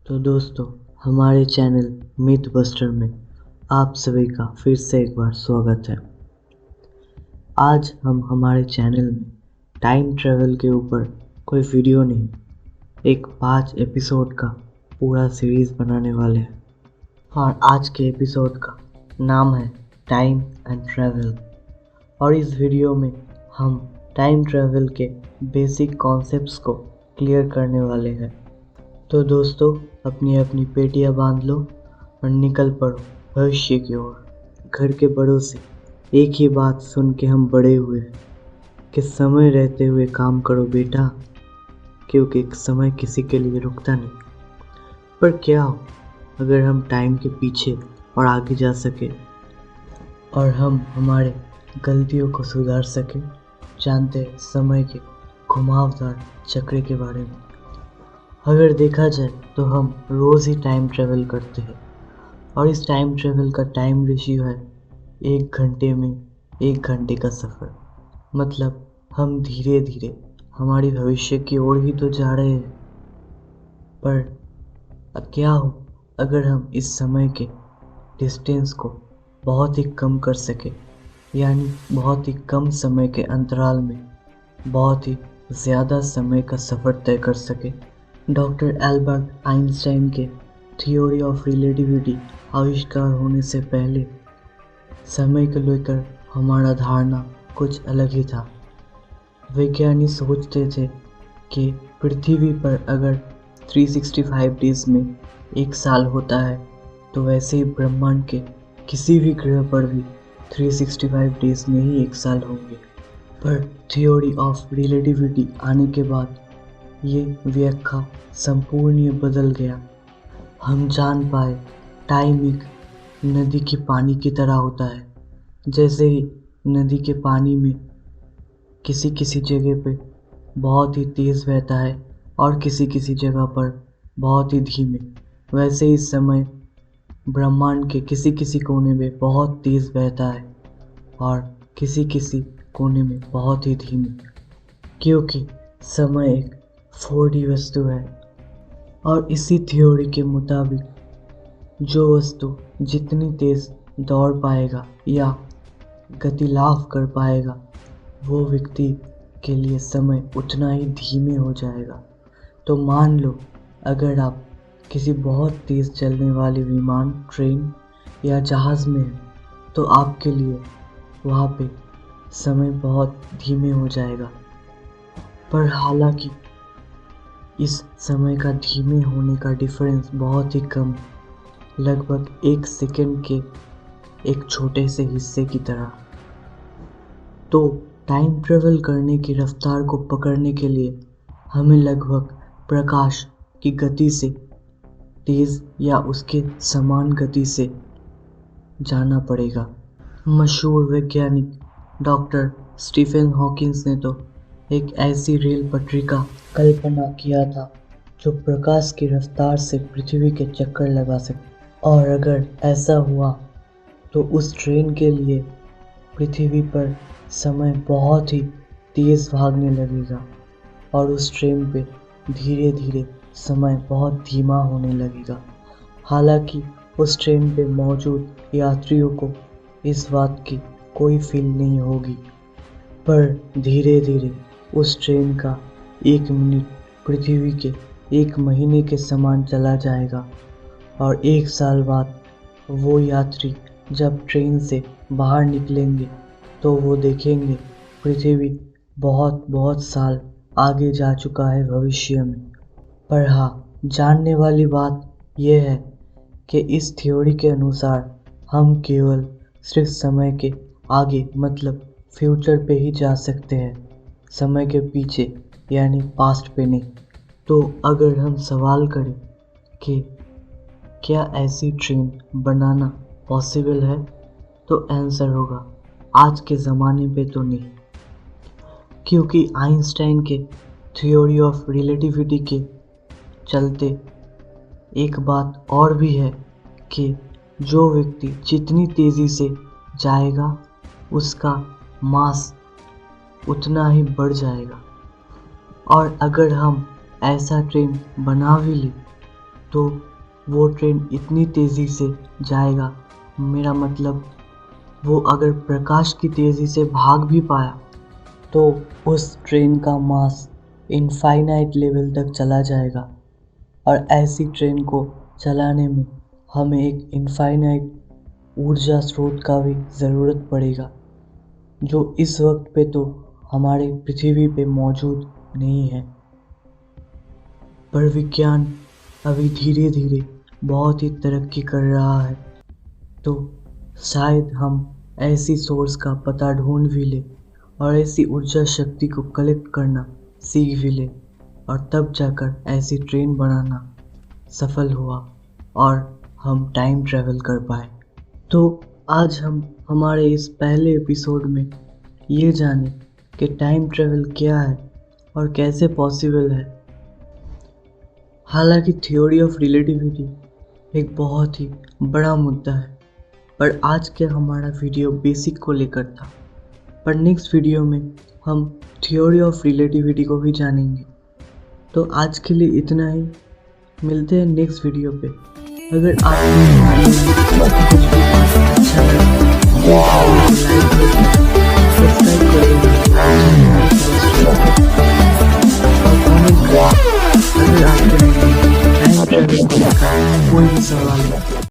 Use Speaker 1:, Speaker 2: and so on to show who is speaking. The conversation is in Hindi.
Speaker 1: तो दोस्तों, हमारे चैनल मिथ बस्टर में आप सभी का फिर से एक बार स्वागत है। आज हम हमारे चैनल में टाइम ट्रैवल के ऊपर कोई वीडियो नहीं, एक 5 एपिसोड का पूरा सीरीज़ बनाने वाले हैं। और आज के एपिसोड का नाम है टाइम एंड ट्रैवल। और इस वीडियो में हम टाइम ट्रैवल के बेसिक कॉन्सेप्ट्स को क्लियर करने वाले हैं। तो दोस्तों, अपनी अपनी पेटियां बांध लो और निकल पड़ो भविष्य की ओर। घर के बड़ों से एक ही बात सुन के हम बड़े हुए हैं कि समय रहते हुए काम करो बेटा, क्योंकि समय किसी के लिए रुकता नहीं। पर क्या हो अगर हम टाइम के पीछे और आगे जा सके और हम हमारे गलतियों को सुधार सके। जानते हैं समय के घुमावदार चक्र के बारे में। अगर देखा जाए तो हम रोज़ ही टाइम ट्रैवल करते हैं और इस टाइम ट्रैवल का टाइम रेशियो है 1 घंटे में 1 घंटे का सफ़र। मतलब हम धीरे धीरे हमारी भविष्य की ओर ही तो जा रहे हैं। पर क्या हो अगर हम इस समय के डिस्टेंस को बहुत ही कम कर सके, यानी बहुत ही कम समय के अंतराल में बहुत ही ज़्यादा समय का सफ़र तय कर सके। डॉक्टर एल्बर्ट आइंस्टाइन के थ्योरी ऑफ रिलेटिविटी आविष्कार होने से पहले समय को लेकर हमारा धारणा कुछ अलग ही था। वैज्ञानिक सोचते थे कि पृथ्वी पर अगर 365 डेज में 1 साल होता है तो वैसे ही ब्रह्मांड के किसी भी ग्रह पर भी 365 डेज में ही 1 साल होंगे। पर थ्योरी ऑफ रिलेटिविटी आने के बाद ये व्याख्या संपूर्ण बदल गया। हम जान पाए टाइम एक नदी के पानी की तरह होता है। जैसे ही नदी के पानी में किसी किसी जगह पे बहुत ही तेज़ बहता है और किसी किसी जगह पर बहुत ही धीमे, वैसे ही समय ब्रह्मांड के किसी किसी कोने में बहुत तेज़ बहता है और किसी किसी कोने में बहुत ही धीमे, क्योंकि समय एक 4D वस्तु है। और इसी थ्योरी के मुताबिक जो वस्तु जितनी तेज़ दौड़ पाएगा या गति लाभ कर पाएगा, वो व्यक्ति के लिए समय उतना ही धीमे हो जाएगा। तो मान लो अगर आप किसी बहुत तेज़ चलने वाले विमान, ट्रेन या जहाज़ में हैं तो आपके लिए वहाँ पे समय बहुत धीमे हो जाएगा। पर हालांकि इस समय का धीमे होने का डिफरेंस बहुत ही कम, लगभग 1 सेकंड के एक छोटे से हिस्से की तरह। तो टाइम ट्रेवल करने की रफ्तार को पकड़ने के लिए हमें लगभग प्रकाश की गति से तेज़ या उसके समान गति से जाना पड़ेगा। मशहूर वैज्ञानिक डॉक्टर स्टीफन हॉकिंस ने तो एक ऐसी रेल पटरी का कल्पना किया था जो प्रकाश की रफ्तार से पृथ्वी के चक्कर लगा सके। और अगर ऐसा हुआ तो उस ट्रेन के लिए पृथ्वी पर समय बहुत ही तेज़ भागने लगेगा और उस ट्रेन पे धीरे धीरे समय बहुत धीमा होने लगेगा। हालांकि उस ट्रेन पे मौजूद यात्रियों को इस बात की कोई फील नहीं होगी, पर धीरे धीरे उस ट्रेन का 1 मिनट पृथ्वी के 1 महीने के समान चला जाएगा। और 1 साल बाद वो यात्री जब ट्रेन से बाहर निकलेंगे तो वो देखेंगे पृथ्वी बहुत बहुत साल आगे जा चुका है भविष्य में। पर हाँ, जानने वाली बात यह है कि इस थ्योरी के अनुसार हम केवल सिर्फ समय के आगे मतलब फ्यूचर पे ही जा सकते हैं, समय के पीछे यानी पास्ट पे नहीं। तो अगर हम सवाल करें कि क्या ऐसी ट्रेन बनाना पॉसिबल है, तो आंसर होगा आज के ज़माने पे तो नहीं, क्योंकि आइंस्टाइन के थ्योरी ऑफ रिलेटिविटी के चलते एक बात और भी है कि जो व्यक्ति जितनी तेज़ी से जाएगा उसका मास उतना ही बढ़ जाएगा। और अगर हम ऐसा ट्रेन बना भी लें तो वो ट्रेन इतनी तेज़ी से जाएगा, मेरा मतलब वो अगर प्रकाश की तेज़ी से भाग भी पाया तो उस ट्रेन का मास इनफाइनाइट लेवल तक चला जाएगा। और ऐसी ट्रेन को चलाने में हमें एक इनफाइनाइट ऊर्जा स्रोत का भी ज़रूरत पड़ेगा, जो इस वक्त पे तो हमारे पृथ्वी पे मौजूद नहीं है। पर विज्ञान अभी धीरे धीरे बहुत ही तरक्की कर रहा है, तो शायद हम ऐसी सोर्स का पता ढूंढ भी ले और ऐसी ऊर्जा शक्ति को कलेक्ट करना सीख भी ले, और तब जाकर ऐसी ट्रेन बनाना सफल हुआ और हम टाइम ट्रैवल कर पाए। तो आज हम हमारे इस पहले एपिसोड में ये जाने कि टाइम ट्रैवल क्या है और कैसे पॉसिबल है। हालांकि थ्योरी ऑफ रिलेटिविटी एक बहुत ही बड़ा मुद्दा है, पर आज के हमारा वीडियो बेसिक को लेकर था। पर नेक्स्ट वीडियो में हम थ्योरी ऑफ रिलेटिविटी को भी जानेंगे। तो आज के लिए इतना ही, मिलते हैं नेक्स्ट वीडियो पे। अगर आपको हमारी कुछ भी अच्छा लगा तो लाइक करें।